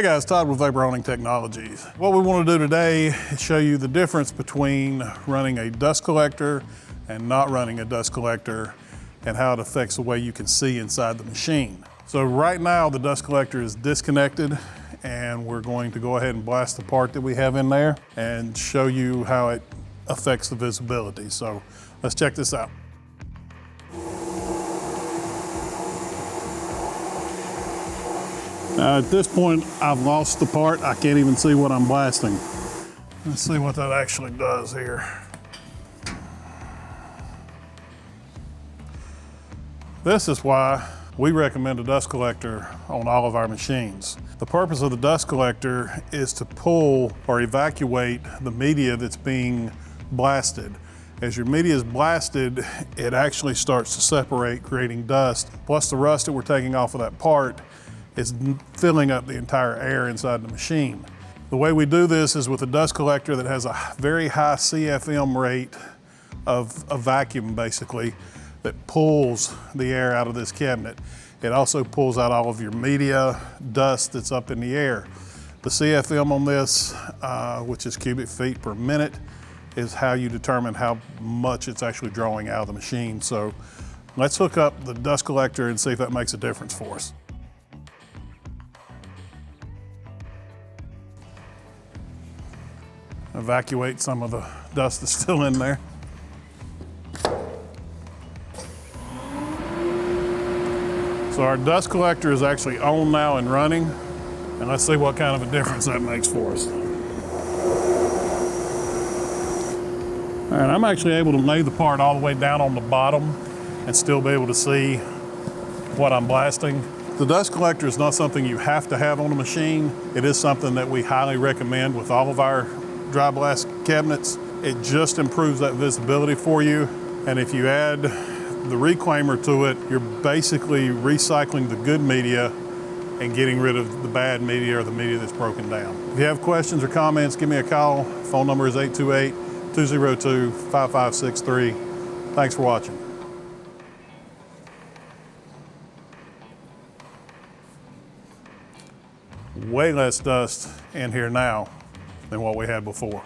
Hey guys, Todd with Vapor Honing Technologies. What we want to do today is show you the difference between running a dust collector and not running a dust collector and how it affects the way you can see inside the machine. So right now the dust collector is disconnected and we're going to go ahead and blast the part that we have in there and show you how it affects the visibility. So let's check this out. Now at this point, I've lost the part. I can't even see what I'm blasting. Let's see what that actually does here. This is why we recommend a dust collector on all of our machines. The purpose of the dust collector is to pull or evacuate the media that's being blasted. As your media is blasted, it actually starts to separate, creating dust. Plus the rust that we're taking off of that part is filling up the entire air inside the machine. The way we do this is with a dust collector that has a very high CFM rate of a vacuum, basically, that pulls the air out of this cabinet. It also pulls out all of your media, dust that's up in the air. The CFM on this, which is cubic feet per minute, is how you determine how much it's actually drawing out of the machine. So let's hook up the dust collector and see if that makes a difference for us. Evacuate some of the dust that's still in there. So our dust collector is actually on now and running, and let's see what kind of a difference that makes for us. All right, I'm actually able to lay the part all the way down on the bottom and still be able to see what I'm blasting. The dust collector is not something you have to have on a machine. It is something that we highly recommend with all of our dry blast cabinets. It just improves that visibility for you. And if you add the reclaimer to it, you're basically recycling the good media and getting rid of the bad media or the media that's broken down. If you have questions or comments, give me a call. Phone number is 828-202-5563. Thanks for watching. Way less dust in here now than what we had before.